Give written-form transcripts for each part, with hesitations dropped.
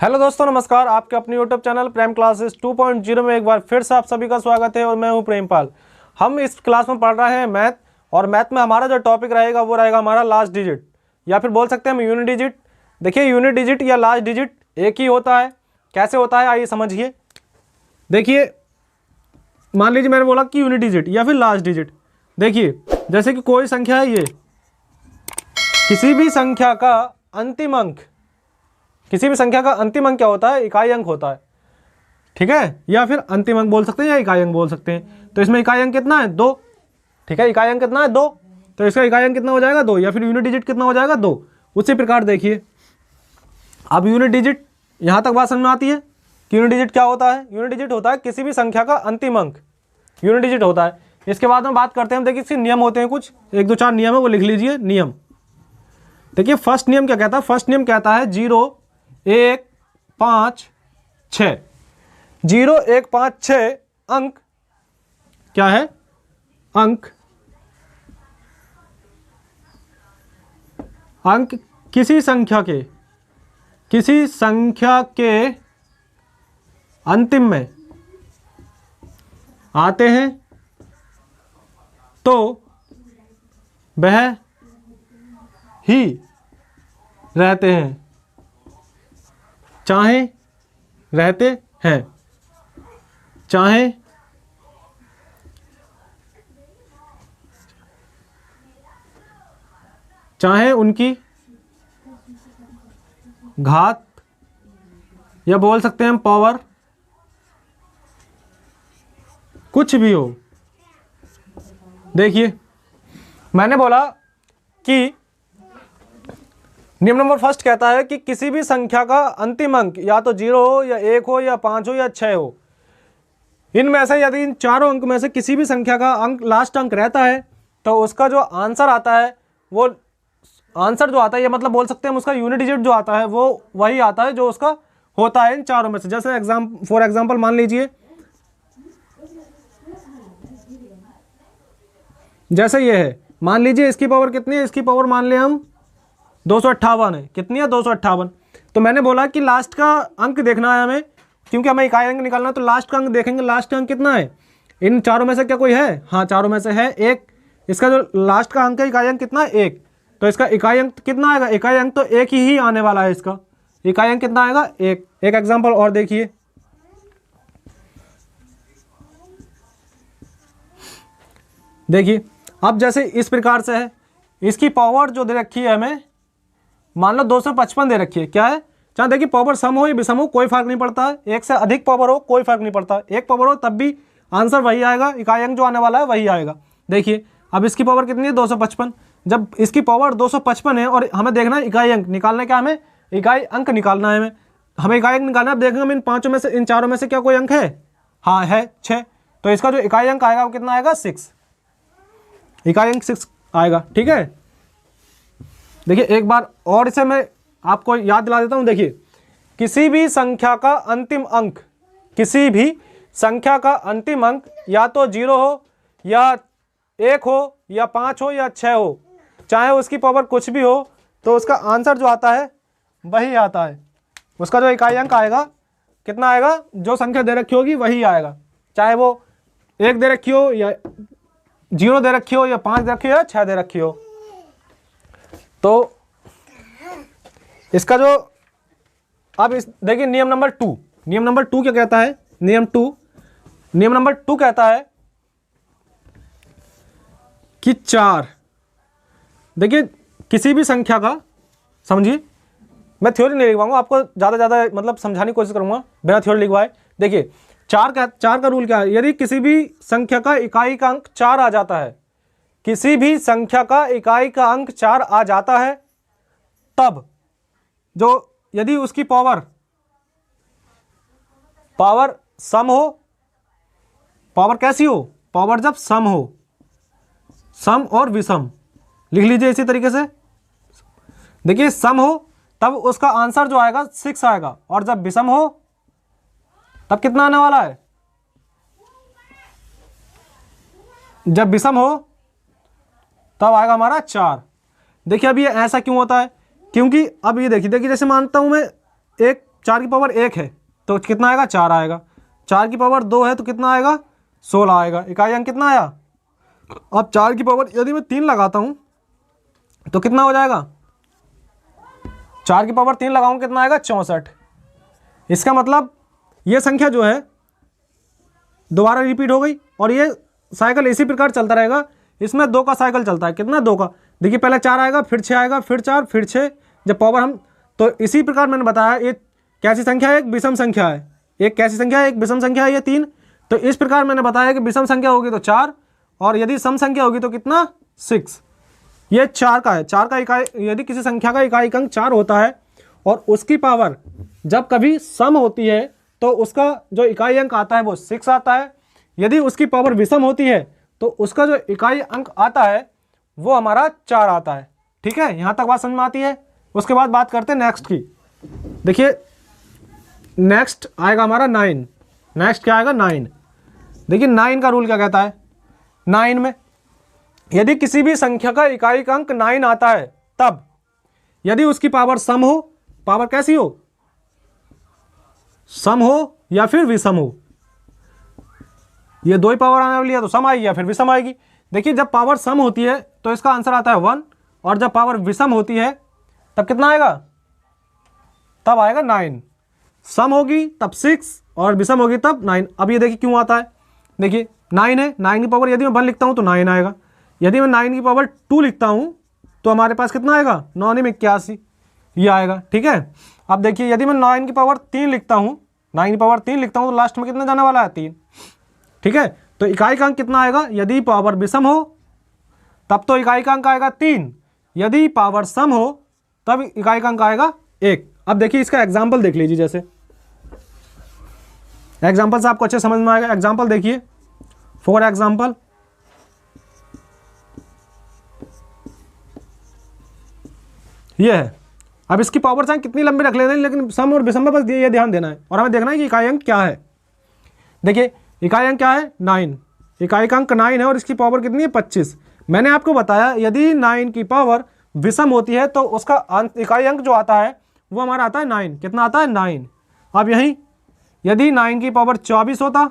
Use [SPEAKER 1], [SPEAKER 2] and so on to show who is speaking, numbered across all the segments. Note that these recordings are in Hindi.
[SPEAKER 1] हेलो दोस्तों, नमस्कार। आपके अपने यूट्यूब चैनल प्रेम क्लासेस 2.0 में एक बार फिर से आप सभी का स्वागत है और मैं हूं प्रेमपाल। हम इस क्लास में पढ़ रहे हैं मैथ, और मैथ में हमारा जो टॉपिक रहेगा वो रहेगा हमारा लास्ट डिजिट, या फिर बोल सकते हैं हम यूनिट डिजिट। देखिए, यूनिट डिजिट या लास्ट डिजिट एक ही होता है। कैसे होता है आइए समझिए। देखिए, मान लीजिए मैंने बोला कि यूनिट डिजिट या फिर लास्ट डिजिट। देखिए, जैसे कि कोई संख्या है, ये किसी भी संख्या का अंतिम अंक, किसी भी संख्या का अंतिम अंक क्या होता है? इकाई अंक होता है, ठीक है। या फिर अंतिम अंक बोल सकते हैं या इकाई अंक बोल सकते हैं। तो इसमें इकाई अंक कितना है? 2, ठीक है। इकाई अंक कितना है? 2। तो इसका इकाई अंक कितना हो जाएगा? 2। या फिर यूनिट डिजिट कितना हो जाएगा? 2। उसी प्रकार देखिए, अब यूनिट डिजिट यहाँ तक बात समझ में आती है कि यूनिट डिजिट क्या होता है? यूनिट डिजिट होता है किसी भी संख्या का अंतिम अंक, यूनिट डिजिट होता है। इसके बाद में बात करते हैं, देखिए इसके नियम होते हैं कुछ, 1 2 4 नियम है, वो लिख लीजिए। नियम देखिए, फर्स्ट नियम क्या कहता है? फर्स्ट नियम कहता है 0 1 5 6। 0 1 5 6 अंक क्या है? अंक किसी संख्या के अंतिम में आते हैं तो वह ही रहते हैं, चाहे रहते हैं, चाहे उनकी घात या बोल सकते हैं हम पावर कुछ भी हो। देखिए, मैंने बोला कि नियम नंबर फर्स्ट कहता है कि किसी भी संख्या का अंतिम अंक या तो 0 हो या 1 हो या 5 हो या 6 हो, इनमें से यदि इन चारों अंक में से किसी भी संख्या का अंक लास्ट अंक रहता है तो उसका जो आंसर आता है, वो आंसर जो आता है, ये मतलब बोल सकते हैं हम उसका यूनिट डिजिट जो आता है वो वही आता है जो उसका होता है इन चारों में से। जैसे फॉर एग्जाम्पल मान लीजिए, जैसे ये है, मान लीजिए इसकी पावर कितनी है? इसकी पावर मान लें हम 258 है। कितनी है? 258। तो मैंने बोला कि लास्ट का अंक देखना है हमें, क्योंकि हमें इकाई अंक निकालना है, तो लास्ट का अंक देखेंगे। लास्ट का अंक कितना है? इन चारों में से क्या कोई है? हाँ, चारों में से है 1। इसका जो लास्ट का अंक है, इकाई अंक कितना है? 1। तो इसका इकाई अंक कितना आएगा? इकाई अंक तो 1 ही आने वाला है। इसका इकाई अंक कितना आएगा? 1। एक एग्जाम्पल और देखिए, अब जैसे इस प्रकार से है, इसकी पावर जो दे रखी है हमें, मान लो 255 दे रखी है। क्या है? चाहे देखिए, पावर सम हो या विषम हो कोई फर्क नहीं पड़ता है, 1 से अधिक पावर हो कोई फर्क नहीं पड़ता है, 1 पावर हो तब भी आंसर वही आएगा, इकाई अंक जो आने वाला है वही आएगा। देखिए, अब इसकी पावर कितनी है? 255। जब इसकी पावर 255 है और हमें देखना है इकाई अंक निकालना, क्या हमें इकाई अंक निकालना है, हमें इकाई अंक निकालना है। अब देखेंगे हम इन पांचों में से, इन चारों में से क्या कोई अंक है? हाँ है, 6। तो इसका जो इकाई अंक आएगा वो कितना आएगा? 6। इकाई अंक 6 आएगा, ठीक है। देखिए, एक बार और इसे मैं आपको याद दिला देता हूं। देखिए, किसी भी संख्या का अंतिम अंक, किसी भी संख्या का अंतिम अंक या तो 0 हो या 1 हो या 5 हो या 6 हो, चाहे उसकी पावर कुछ भी हो, तो उसका आंसर जो आता है वही आता है। उसका जो इकाई अंक आएगा कितना आएगा? जो संख्या दे रखी होगी वही आएगा, चाहे वो 1 दे रखी हो या 0 दे रखी हो या 5 दे रखी हो या 6 दे रखी हो। तो इसका जो, अब इस देखिए नियम नंबर 2, नियम नंबर 2 क्या कहता है? नियम नंबर 2 कहता है कि 4, देखिए किसी भी संख्या का, समझिए मैं थ्योरी नहीं लिखवाऊंगा आपको, ज़्यादा मतलब समझाने की कोशिश करूंगा बिना थ्योरी लिखवाए। देखिए, 4 का रूल क्या है? यदि किसी भी संख्या का इकाई का अंक 4 आ जाता है, किसी भी संख्या का इकाई का अंक 4 आ जाता है, तब जो यदि उसकी पावर सम हो, पावर कैसी हो? पावर जब सम हो, सम और विषम, लिख लीजिए इसी तरीके से। देखिए, सम हो तब उसका आंसर जो आएगा 6 आएगा, और जब विषम हो तब कितना आने वाला है? जब विषम हो तब आएगा हमारा 4। देखिए, अब ये ऐसा क्यों होता है? क्योंकि अब ये देखिए जैसे मानता हूं मैं एक 4 की पावर 1 है तो कितना आएगा 4 आएगा, 4 की पावर 2 है तो कितना आएगा 16 आएगा। इकाई अंक कितना आया। अब 4 की पावर यदि मैं 3 लगाता हूँ तो कितना हो जाएगा, 4 की पावर 3 लगाऊँ कितना आएगा 64। इसका मतलब ये संख्या जो है दोबारा रिपीट हो गई और ये साइकिल इसी प्रकार चलता रहेगा। इसमें 2 का साइकिल चलता है, कितना 2 का, देखिए पहले 4 आएगा, फिर 6 आएगा, फिर 4, फिर 6, जब पावर हम, तो इसी प्रकार मैंने बताया ये कैसी संख्या है, एक विषम संख्या है। एक कैसी संख्या है, एक विषम संख्या है, ये 3। तो इस प्रकार मैंने बताया कि विषम संख्या होगी तो 4 और यदि सम संख्या होगी तो कितना 6। ये 4 का है, 4 का इकाई, यदि किसी संख्या का इकाई अंक 4 होता है और उसकी पावर जब कभी सम होती है तो उसका जो इकाई अंक आता है वो 6 आता है। यदि उसकी पावर विषम होती है तो उसका जो इकाई अंक आता है वो हमारा 4 आता है। ठीक है, यहाँ तक बात समझ में आती है। उसके बाद बात करते हैं नेक्स्ट की। देखिए नेक्स्ट आएगा हमारा 9। नेक्स्ट क्या आएगा 9। देखिए 9 का रूल क्या कहता है। 9 में यदि किसी भी संख्या का इकाई अंक 9 आता है तब यदि उसकी पावर सम हो, पावर कैसी हो, सम हो या फिर विषम हो, ये 2 ही पावर आने वाली है तो सम आएगी या फिर विषम आएगी। देखिए जब पावर सम होती है तो इसका आंसर आता है 1 और जब पावर विषम होती है तब कितना आएगा, तब आएगा 9। सम होगी तब 6 और विषम होगी तब 9। अब ये देखिए क्यों आता है, देखिए 9 है, 9 की पावर यदि मैं 1 लिखता हूँ तो 9 आएगा, यदि मैं 9 की पावर 2 लिखता हूँ तो हमारे पास कितना आएगा 9 में 81, ये आएगा। ठीक है, अब देखिए यदि मैं 9 की पावर 3 लिखता हूँ, 9 की पावर 3 लिखता हूँ तो लास्ट में कितना जाने वाला है 3। ठीक है, तो इकाई का अंक कितना आएगा, यदि पावर विषम हो तब तो इकाई का अंक आएगा 3, यदि पावर सम हो तब इकाई का अंक आएगा 1। अब देखिए इसका एग्जाम्पल देख लीजिए, जैसे एग्जाम्पल से आपको अच्छे समझ में आएगा। एग्जाम्पल देखिए, फॉर एग्जाम्पल ये है। अब इसकी पावर चाहे कितनी लंबी रख लेते हैं लेकिन सम और विषम में बस ये ध्यान देना है और हमें देखना है कि इकाई अंक क्या है। देखिए इकाई अंक क्या है 9, इकाई का अंक 9 है और इसकी पावर कितनी है 25। मैंने आपको बताया यदि 9 की पावर विषम होती है तो उसका इकाई अंक जो आता है वो हमारा आता है 9। कितना आता है 9। अब यहीं यदि 9 की पावर 24 होता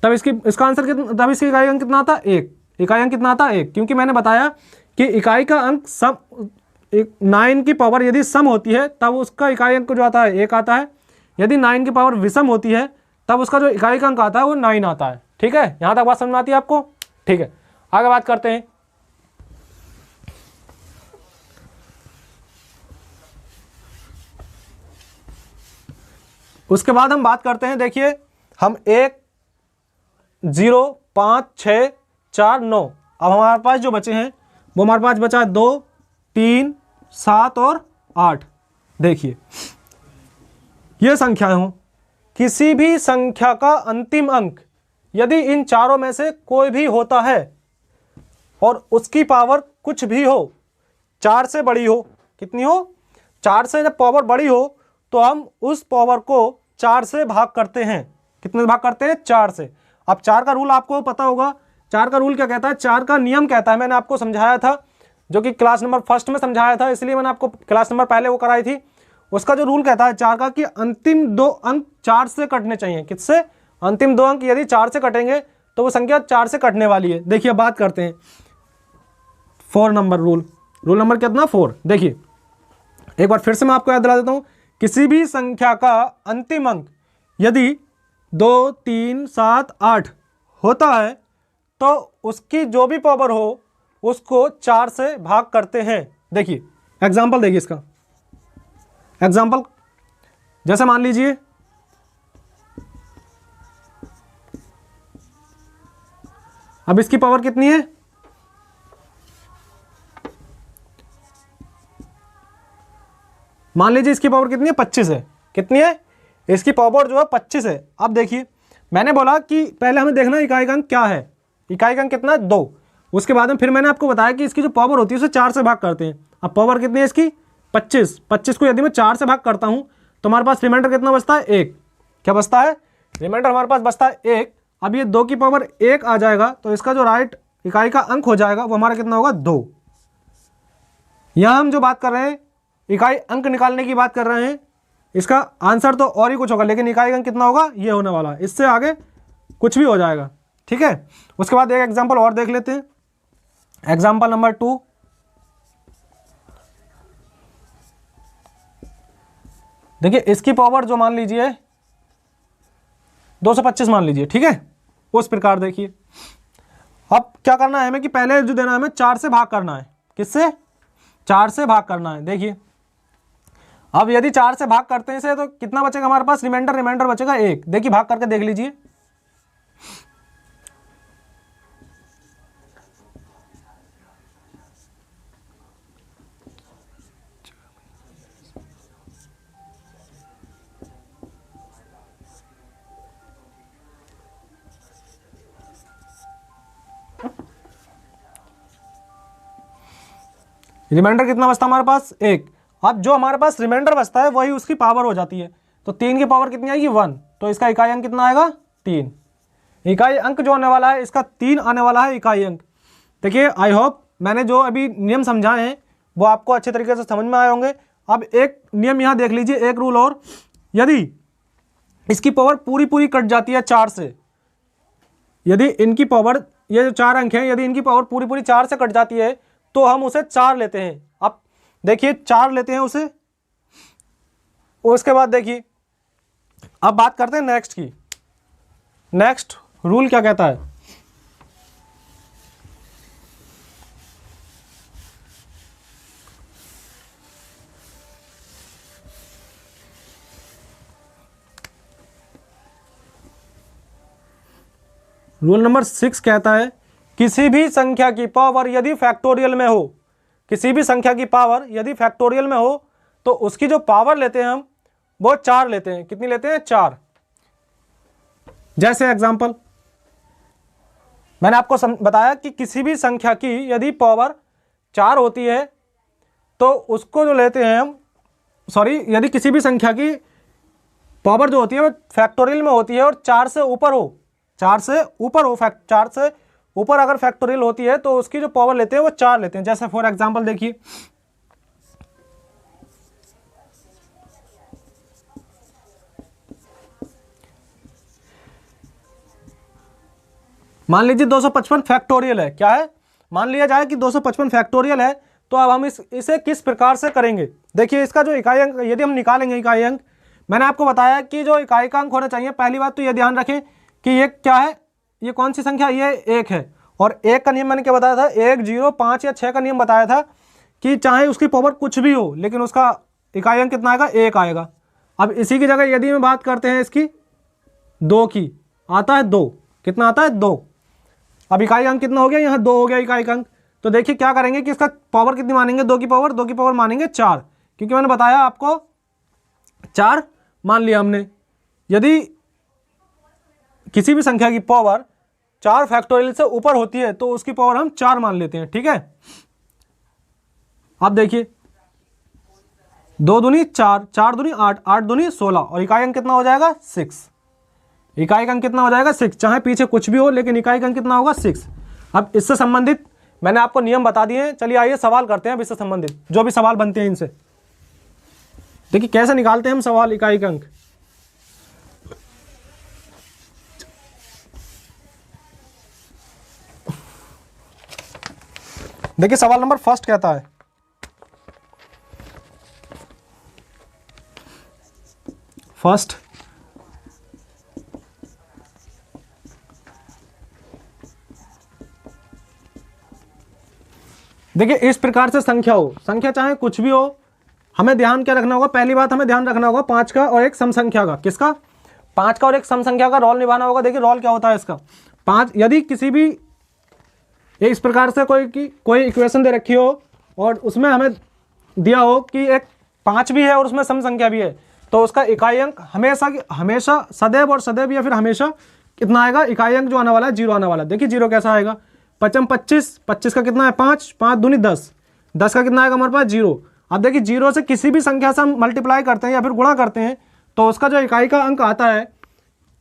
[SPEAKER 1] तब इसका आंसर कितना, तब इसकी इकाई अंक कितना आता है 1। इकाई अंक कितना आता है 1, क्योंकि मैंने बताया कि इकाई का अंक सम 9 की पावर यदि सम होती है तब उसका इकाई अंक जो आता है 1 आता है, यदि 9 की पावर विषम होती है तब उसका जो इकाई का अंक आता है वो 9 आता है। ठीक है, यहाँ तक बात समझ में आती है आपको। ठीक है, आगे बात करते हैं। उसके बाद हम बात करते हैं, देखिए हम 1 0 5 6 4 9, अब हमारे पास जो बचे हैं वो हमारे पास बचा 2 3 7 और 8। देखिए ये संख्या हो, किसी भी संख्या का अंतिम अंक यदि इन चारों में से कोई भी होता है और उसकी पावर कुछ भी हो, 4 से बड़ी हो, कितनी हो 4 से जब पावर बड़ी हो तो हम उस पावर को 4 से भाग करते हैं। कितने से भाग करते हैं 4 से। अब 4 का रूल आपको पता होगा, 4 का रूल क्या कहता है, 4 का नियम कहता है, मैंने आपको समझाया था जो कि क्लास नंबर 1 में समझाया था, इसलिए मैंने आपको क्लास नंबर पहले वो कराई थी। उसका जो रूल कहता है 4 का कि अंतिम 2 अंक 4 से कटने चाहिए। किससे, अंतिम 2 अंक यदि 4 से कटेंगे तो वो संख्या 4 से कटने वाली है। देखिए बात करते हैं 4 नंबर रूल नंबर कितना 4। देखिए एक बार फिर से मैं आपको याद दिला देता हूं, किसी भी संख्या का अंतिम अंक यदि 2 3 7 8 होता है तो उसकी जो भी पावर हो उसको 4 से भाग करते हैं। देखिए एग्जाम्पल देखिए इसका एग्जाम्पल, जैसे मान लीजिए अब इसकी पावर कितनी है, मान लीजिए इसकी पावर कितनी है 25 है। कितनी है, इसकी पावर जो है 25 है। अब देखिए मैंने बोला कि पहले हमें देखना इकाई का अंक क्या है, इकाई का अंक कितना है 2। उसके बाद में फिर मैंने आपको बताया कि इसकी जो पावर होती है उसे 4 से भाग करते हैं। अब पावर कितनी है इसकी 25 को यदि मैं 4 से भाग करता हूं तो हमारे पास रिमाइंडर कितना बचता है 1। क्या बचता है, रिमाइंडर हमारे पास बचता है 1। अब ये 2 की पावर 1 आ जाएगा तो इसका जो राइट इकाई का अंक हो जाएगा वो हमारा कितना होगा 2। यहां हम जो बात कर रहे हैं इकाई अंक निकालने की बात कर रहे हैं, इसका आंसर तो और ही कुछ होगा, लेकिन इकाई अंक कितना होगा, ये होने वाला है। इससे आगे कुछ भी हो जाएगा, ठीक है। उसके बाद एक एग्जांपल और देख लेते हैं, एग्जांपल नंबर 2। देखिए इसकी पावर जो मान लीजिए 225 मान लीजिए, ठीक है। उस प्रकार देखिए अब क्या करना है हमें कि पहले जो देना है हमें 4 से भाग करना है। किससे? 4 से भाग करना है। देखिए अब यदि 4 से भाग करते हैं इसे तो कितना बचेगा हमारे पास, रिमाइंडर बचेगा 1। देखिए भाग करके देख लीजिए, रिमाइंडर कितना बचता है हमारे पास, 1। अब जो हमारे पास रिमाइंडर बचता है वही उसकी पावर हो जाती है, तो 3 की पावर कितनी आएगी, 1। तो इसका इकाई अंक कितना आएगा, 3। इकाई अंक जो आने वाला है इसका 3 आने वाला है इकाई अंक। देखिए आई होप मैंने जो अभी नियम समझाए हैं वो आपको अच्छे तरीके से समझ में आए होंगे। अब एक नियम यहाँ देख लीजिए, एक रूल और, यदि इसकी पावर पूरी कट जाती है 4 से, यदि इनकी पावर, ये जो 4 अंक हैं, यदि इनकी पावर पूरी 4 से कट जाती है तो हम उसे 4 लेते हैं। अब देखिए 4 लेते हैं उसे, उसके बाद देखिए अब बात करते हैं नेक्स्ट की। नेक्स्ट रूल क्या कहता है, रूल नंबर 6 कहता है किसी भी संख्या की पावर यदि फैक्टोरियल में हो, किसी भी संख्या की पावर यदि फैक्टोरियल में हो तो उसकी जो पावर लेते हैं हम वो 4 लेते हैं। कितनी लेते हैं, 4। जैसे एग्जांपल मैंने आपको बताया कि किसी भी संख्या की यदि पावर 4 होती है तो उसको जो लेते हैं हम, सॉरी, यदि किसी भी संख्या की पावर जो होती है वो फैक्टोरियल में होती है और 4 से ऊपर हो, 4 से ऊपर अगर फैक्टोरियल होती है तो उसकी जो पावर लेते हैं वो 4 लेते हैं। जैसे फॉर एग्जांपल देखिए मान लीजिए 255 फैक्टोरियल है, क्या है, मान लिया जाए कि 255 फैक्टोरियल है। तो अब हम इसे किस प्रकार से करेंगे, देखिए इसका जो इकाई अंक यदि हम निकालेंगे, इकाई अंक मैंने आपको बताया कि जो इकाई का अंक होना चाहिए, पहली बात तो ये ध्यान रखें कि ये क्या है, ये कौन सी संख्या, ये 1 है। और 1 का नियम मैंने क्या बताया था, 1, 0, 5 या 6 का नियम बताया था कि चाहे उसकी पावर कुछ भी हो लेकिन उसका इकाई अंक कितना आएगा, 1 आएगा। अब इसी की जगह यदि हम बात करते हैं इसकी 2 की, आता है 2, कितना आता है, 2। अब इकाई अंक कितना हो गया, यहाँ 2 हो गया इकाई अंक। तो देखिए क्या करेंगे कि इसका पावर कितनी मानेंगे, 2 की पावर मानेंगे 4, क्योंकि मैंने बताया आपको 4 मान लिया हमने। यदि किसी भी संख्या की पावर 4 फैक्टोरियल से ऊपर होती है तो उसकी पावर हम 4 मान लेते हैं, ठीक है। अब देखिए 2 दूनी 4, 4 दूनी 8, 8 दूनी 16 और इकाई अंक कितना हो जाएगा, 6। इकाई अंक कितना हो जाएगा, 6। चाहे पीछे कुछ भी हो लेकिन इकाई अंक कितना होगा, 6। अब इससे संबंधित मैंने आपको नियम बता दिए हैं। चलिए आइए सवाल करते हैं अब इससे संबंधित जो भी सवाल बनते हैं इनसे। देखिए कैसे निकालते हैं हम सवाल इकाई अंक। देखिए सवाल नंबर फर्स्ट कहता है फर्स्ट, देखिए इस प्रकार से संख्या हो, संख्या चाहे कुछ भी हो, हमें ध्यान क्या रखना होगा, पहली बात हमें ध्यान रखना होगा 5 का और एक सम संख्या का। किसका, 5 का और एक सम संख्या का रोल निभाना होगा। देखिए रोल क्या होता है इसका, 5, यदि किसी भी इस प्रकार से कोई इक्वेशन दे रखी हो और उसमें हमें दिया हो कि एक 5 भी है और उसमें सम संख्या भी है, तो उसका इकाई अंक हमेशा सदैव या फिर हमेशा कितना आएगा, इकाई अंक जो आने वाला है 0 आने वाला है। देखिए 0 कैसा आएगा, 5 25, 25 का कितना है 5, 5 दूनी 10, 10 का कितना आएगा हमारे पास 0। अब देखिए 0 से किसी भी संख्या से हम मल्टीप्लाई करते हैं या फिर गुणा करते हैं तो उसका जो इकाई का अंक आता है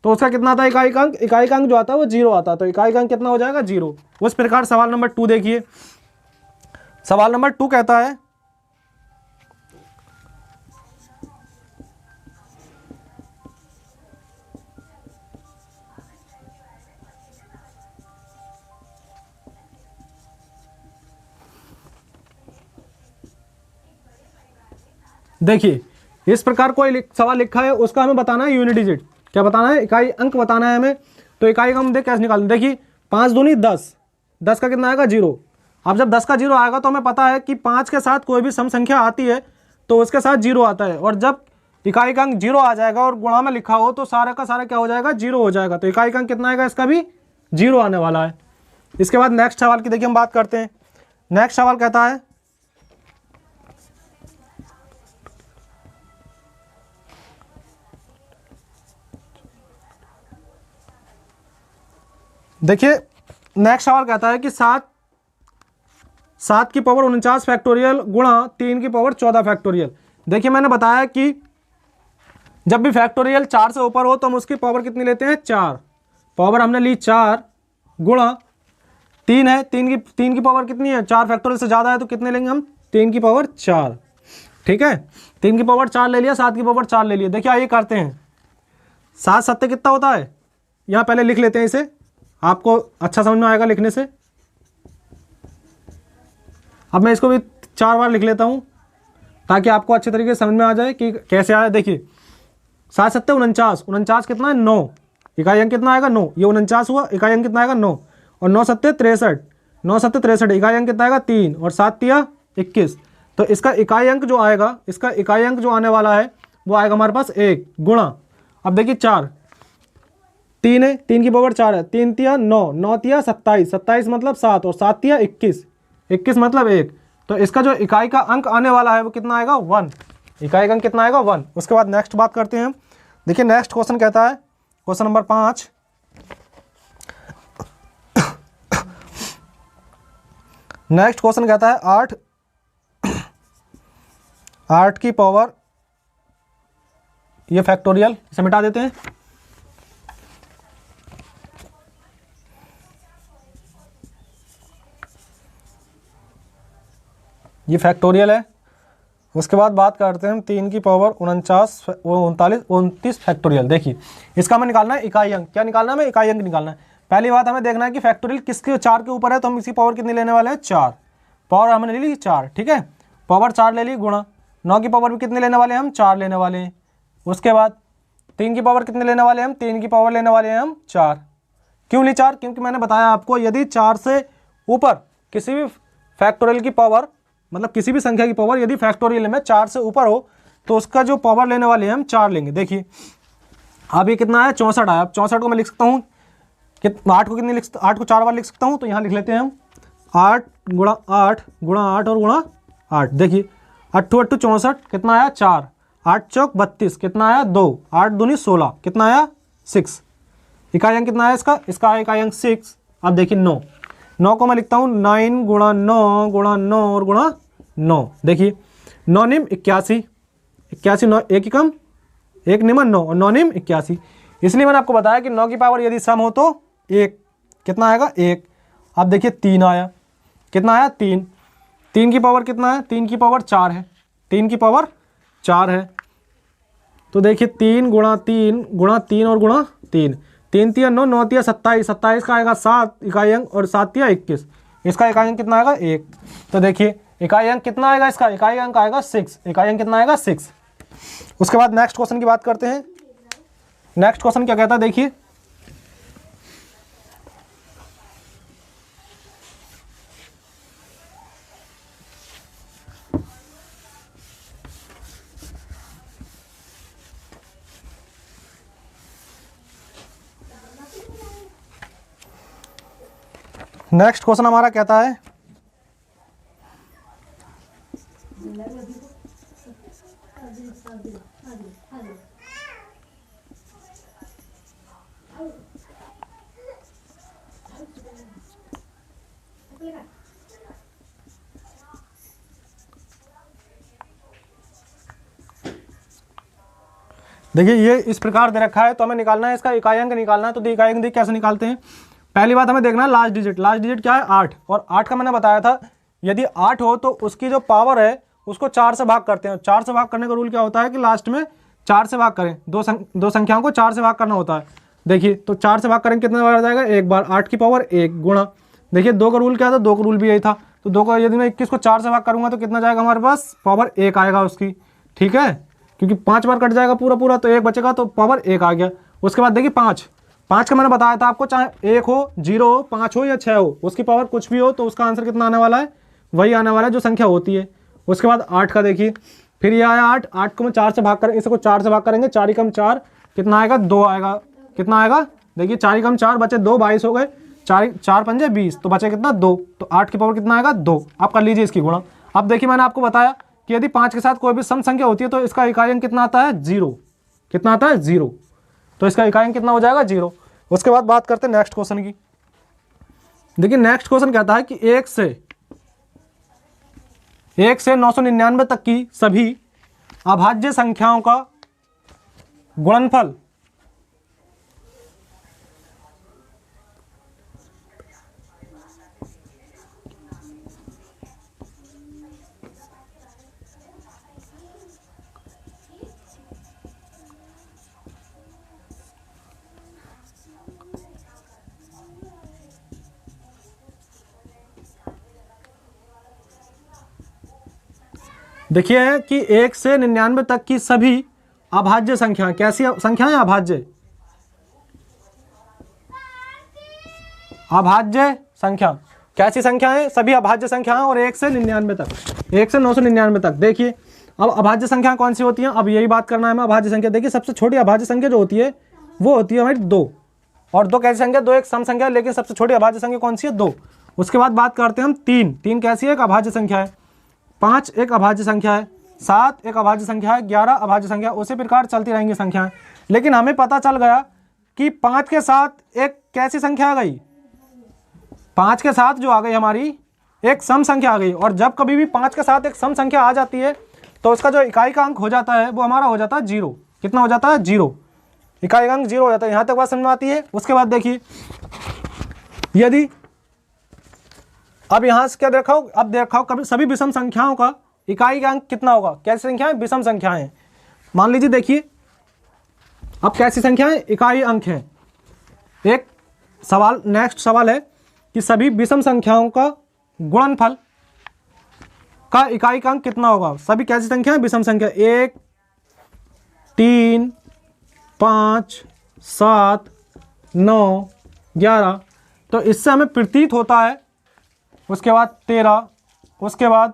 [SPEAKER 1] तो उसका कितना आता है, इकाई का अंक जो आता है वो 0 आता है। तो इकाई का अंक कितना हो जाएगा, 0। उस प्रकार सवाल नंबर 2 देखिए, सवाल नंबर 2 कहता है देखिए इस प्रकार कोई सवाल लिखा है, उसका हमें बताना है यूनिट डिजिट, क्या बताना है, इकाई अंक बताना है हमें। तो इकाई अंक हम देख कैसे निकालें, देखिए 5 दूनी 10, 10 का कितना आएगा 0। अब जब 10 का 0 आएगा तो हमें पता है कि 5 के साथ कोई भी सम संख्या आती है तो उसके साथ 0 आता है, और जब इकाई का अंक 0 आ जाएगा और गुणा में लिखा हो तो सारा का सारा क्या हो जाएगा, 0 हो जाएगा। तो इकाई का अंक कितना आएगा, इसका भी 0 आने वाला है। इसके बाद नेक्स्ट सवाल की देखिए हम बात करते हैं। नेक्स्ट सवाल कहता है देखिए नेक्स्ट सवाल कहता है कि 7 की पावर 49 फैक्टोरियल गुणा 3 की पावर 14 फैक्टोरियल। देखिए मैंने बताया कि जब भी फैक्टोरियल 4 से ऊपर हो तो हम उसकी पावर कितनी लेते हैं, 4। पावर हमने ली 4 गुणा 3 है, 3 की पावर कितनी है, 4 फैक्टोरियल से ज़्यादा है तो कितने लेंगे हम, 3 की पावर 4। ठीक है, 3 की पावर 4 ले लिया, 7 की पावर 4 ले लिया। देखिए आइए करते हैं, 7 7 कितना होता है, यहाँ पहले लिख लेते हैं इसे, आपको अच्छा समझ में आएगा लिखने से। अब मैं इसको भी 4 बार लिख लेता हूँ ताकि आपको अच्छे तरीके से समझ में आ जाए कि कैसे आया। देखिए 7 7 49, 49 कितना है 9, इकाई अंक कितना आएगा 9, ये 49 हुआ, इकाई अंक कितना आएगा 9, और 9 7 63, 9 7 63, इकाई अंक कितना आएगा 3, और 7 तिया 21। तो इसका इकाई अंक जो आएगा, इसका इकाई अंक जो आने वाला है वो आएगा हमारे पास 1 गुणा, अब देखिए 4, 3 है, 3 की पावर 4 है, 3 तिया 9, 9 तिया 27, 27 मतलब 7, और 7 तिया 21, 21 मतलब 1। तो इसका जो इकाई का अंक आने वाला है वो कितना आएगा 1, इकाई का अंक कितना आएगा 1। उसके बाद नेक्स्ट बात करते हैं हम। देखिए नेक्स्ट क्वेश्चन कहता है, क्वेश्चन नंबर 5, नेक्स्ट क्वेश्चन कहता है 8 की पावर, ये फैक्टोरियल इसे मिटा देते हैं, ये फैक्टोरियल है। उसके बाद बात करते हैं हम 3 की पावर 29 फैक्टोरियल। देखिए इसका हमें निकालना है इकाई अंक, क्या निकालना है हमें, इकाई अंक निकालना है। पहली बात हमें देखना है कि फैक्टोरियल किसके 4 के ऊपर है, तो हम इसकी पावर कितनी लेने वाले हैं, 4। पावर हमने ले ली 4, ठीक है, पावर 4 ले ली गुणा 9 की पावर भी कितने लेने वाले हैं हम, 4 लेने वाले हैं। उसके बाद 3 की पावर कितने लेने वाले हैं हम, 3 की पावर लेने वाले हैं हम 4। क्यों ली 4, क्योंकि मैंने बताया आपको यदि 4 से ऊपर किसी भी फैक्टोरियल की पावर, मतलब किसी भी संख्या की पावर यदि फैक्टोरियल में 4 से ऊपर हो तो उसका जो पावर लेने वाले हैं हम 4 लेंगे। देखिए अब ये कितना है 64 आया। अब 64 को मैं लिख सकता हूँ, 8 को कितनी लिख, 8 को 4 बार लिख सकता हूँ, तो यहाँ लिख लेते हैं हम 8 गुणा 8 गुणा 8 और गुणा 8। देखिए 8 8 64 कितना आया 4, 8 चौक 32 कितना आया 2, 8 दूनी 16 कितना आया 6। इकाई अंक कितना आया इसका इकाई अंक 6। अब देखिए 9 को मैं लिखता हूँ 9 गुणा 9 गुणा 9 और गुणा 9। देखिए 9 निम 81, 81 9 एक ही कम 1 निमन 9 और 9 निम 81। इसलिए मैंने आपको बताया कि 9 की पावर यदि सम हो तो 1 कितना आएगा 1। अब देखिए 3 आया, कितना आया 3, 3 की पावर कितना है, 3 की पावर 4 है, 3 की पावर 4 है। तो देखिए 3 गुणा 3 गुणा 3 और गुणा 3, 3 तिया 9, 9 तिया 27, 27 का आएगा 7 इकाई अंक, और 7 तिया 21, इसका इकाई अंक कितना आएगा 1। तो देखिए इकाई अंक कितना आएगा, इसका इकाई अंक आएगा 6, इकाई अंक कितना आएगा 6। उसके बाद नेक्स्ट क्वेश्चन की बात करते हैं। नेक्स्ट क्वेश्चन क्या कहता है, देखिए नेक्स्ट क्वेश्चन हमारा कहता है देखिए ये इस प्रकार दे रखा है, तो हमें निकालना है इसका इकाई अंक निकालना है। तो इकाई अंक कैसे निकालते हैं, पहली बात हमें देखना है लास्ट डिजिट। लास्ट डिजिट क्या है 8, और 8 का मैंने बताया था यदि 8 हो तो उसकी जो पावर है उसको 4 से भाग करते हैं। 4 से भाग करने का रूल क्या होता है कि लास्ट में 4 से भाग करें, दो संख्याओं को 4 से भाग करना होता है। देखिए तो 4 से भाग करेंगे कितने बार आ जाएगा, एक बार, 8 की पावर 1 गुणा, देखिए 2 का रूल क्या था, 2 का रूल भी यही था, तो 2 का यदि मैं 21 को 4 से भाग करूंगा तो कितना जाएगा हमारे पास, पावर 1 आएगा उसकी। ठीक है, क्योंकि 5 बार कट जाएगा पूरा पूरा तो 1 बचेगा, तो पावर 1 आ गया। उसके बाद देखिए 5 का मैंने बताया था आपको, चाहे 1 हो, 0 हो, 5 हो या 6 हो, उसकी पावर कुछ भी हो तो उसका आंसर कितना आने वाला है, वही आने वाला है जो संख्या होती है। उसके बाद 8 का देखिए, फिर ये आया 8 को मैं 4 से भाग करेंगे, इसको 4 से भाग करेंगे, 4 ही कम 4 कितना आएगा, 2 आएगा। कितना आएगा देखिए, 4 ही कम 4 बचे 2, 22 हो गए, 4 पंजे 20, तो बचे कितना 2, तो 8 की पावर कितना आएगा 2। आप कर लीजिए इसकी गुणा। अब देखिए मैंने आपको बताया कि यदि 5 के साथ कोई भी सम संख्या होती है तो इसका इकाई अंक कितना आता है 0। कितना आता है 0, तो इसका इकाई अंक कितना हो जाएगा 0। उसके बाद बात करते हैं नेक्स्ट क्वेश्चन की। देखिए नेक्स्ट क्वेश्चन कहता है कि 1 से 999 तक की सभी अभाज्य संख्याओं का गुणनफल देखिए कि 1 से 99 तक की सभी अभाज्य संख्याएं, कैसी संख्याएं, अभाज्य संख्या, कैसी संख्याएं, सभी अभाज्य संख्याएं, और 1 से 99 तक, 1 से 999 तक। देखिए अब अभाज्य संख्या कौन सी होती हैं, अब यही बात करना है हमें अभाज्य संख्या। देखिए सबसे छोटी अभाज्य संख्या जो होती है वो होती है हमारी 2, और 2 कैसी संख्या, 2 एक सम संख्या है, लेकिन सबसे छोटी अभाज्य संख्या कौन सी है 2। उसके बाद बात करते हैं हम 3 कैसी है, एक अभाज्य संख्या है, 5 एक अभाज्य संख्या है, 7 एक अभाज्य संख्या है, 11 अभाज्य संख्या, उसी प्रकार चलती रहेंगी संख्याएं। लेकिन हमें पता चल गया कि 5 के साथ एक कैसी संख्या आ गई, 5 के साथ जो आ गई हमारी एक सम संख्या आ गई। और जब कभी भी 5 के साथ एक सम संख्या आ जाती है तो उसका जो इकाई का अंक हो जाता है वो हमारा हो जाता है 0। कितना हो जाता है 0, इकाई का अंक 0 हो जाता है। यहाँ तक बात समझ में आती है। उसके बाद देखिए यदि अब यहाँ से क्या देखा हो, अब देखा हो कभी सभी विषम संख्याओं का इकाई का अंक कितना होगा, कैसी संख्याएं, विषम संख्याएं। मान लीजिए देखिए अब कैसी संख्याएं, इकाई अंक हैं। एक सवाल, नेक्स्ट सवाल है कि सभी विषम संख्याओं का गुणनफल का इकाई का अंक कितना होगा। सभी कैसी संख्या है, विषम संख्या, 1 3 5 7 9 11, तो इससे हमें प्रतीत होता है। उसके बाद 13, उसके बाद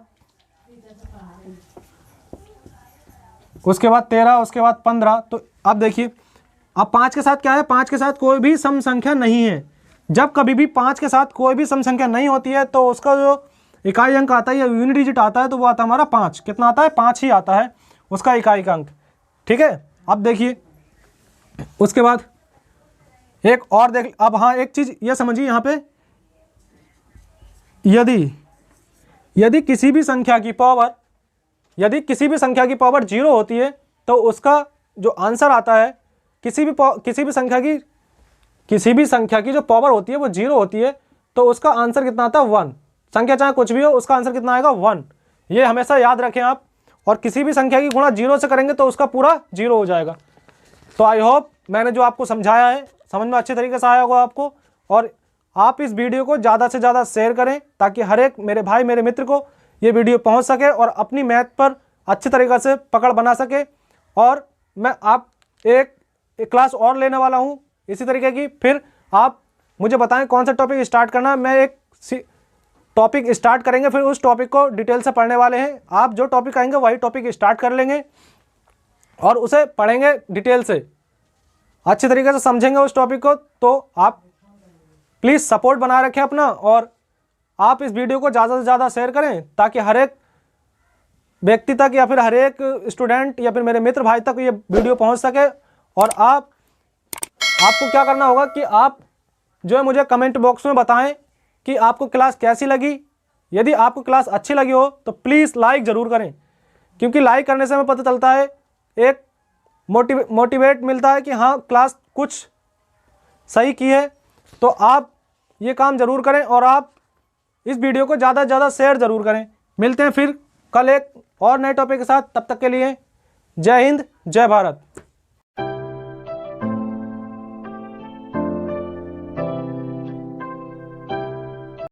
[SPEAKER 1] 15। तो अब देखिए अब 5 के साथ क्या है, 5 के साथ कोई भी सम संख्या नहीं है। जब कभी भी 5 के साथ कोई भी सम संख्या नहीं होती है तो उसका जो इकाई अंक आता है या यूनिट डिजिट आता है तो वो आता है हमारा 5। कितना आता है, 5 ही आता है उसका इकाई का अंक। ठीक है, अब देखिए उसके बाद एक और देख, अब हाँ एक चीज़ ये समझिए यहाँ पे, यदि किसी भी संख्या की पावर 0 होती है तो उसका जो आंसर आता है, किसी भी संख्या की जो पावर होती है वो 0 होती है तो उसका आंसर कितना आता है 1। संख्या चाहे कुछ भी हो उसका आंसर कितना आएगा 1। ये हमेशा याद रखें आप। और किसी भी संख्या की गुणा 0 से करेंगे तो उसका पूरा 0 हो जाएगा। तो आई होप मैंने जो आपको समझाया है समझ में अच्छे तरीके से आया होगा आपको। और आप इस वीडियो को ज़्यादा से ज़्यादा शेयर करें ताकि हर एक मेरे भाई मेरे मित्र को ये वीडियो पहुंच सके और अपनी मैथ पर अच्छी तरीके से पकड़ बना सके। और मैं आप एक क्लास और लेने वाला हूं इसी तरीके की। फिर आप मुझे बताएं कौन सा टॉपिक स्टार्ट करना है। मैं एक टॉपिक स्टार्ट करेंगे, फिर उस टॉपिक को डिटेल से पढ़ने वाले हैं। आप जो टॉपिक आएंगे वही टॉपिक स्टार्ट कर लेंगे और उसे पढ़ेंगे डिटेल से, अच्छे तरीके से समझेंगे उस टॉपिक को। तो आप प्लीज़ सपोर्ट बना रखें अपना और आप इस वीडियो को ज़्यादा से ज़्यादा शेयर करें ताकि हर एक व्यक्ति तक या फिर हर एक स्टूडेंट या फिर मेरे मित्र भाई तक ये वीडियो पहुंच सके। और आपको क्या करना होगा कि आप जो है मुझे कमेंट बॉक्स में बताएं कि आपको क्लास कैसी लगी। यदि आपको क्लास अच्छी लगी हो तो प्लीज़ लाइक ज़रूर करें, क्योंकि लाइक करने से हमें पता चलता है, एक मोटिवेट मिलता है कि हाँ क्लास कुछ सही की है। तो आप ये काम ज़रूर करें और आप इस वीडियो को ज़्यादा से ज़्यादा शेयर ज़रूर करें। मिलते हैं फिर कल एक और नए टॉपिक के साथ। तब तक के लिए जय हिंद, जय भारत।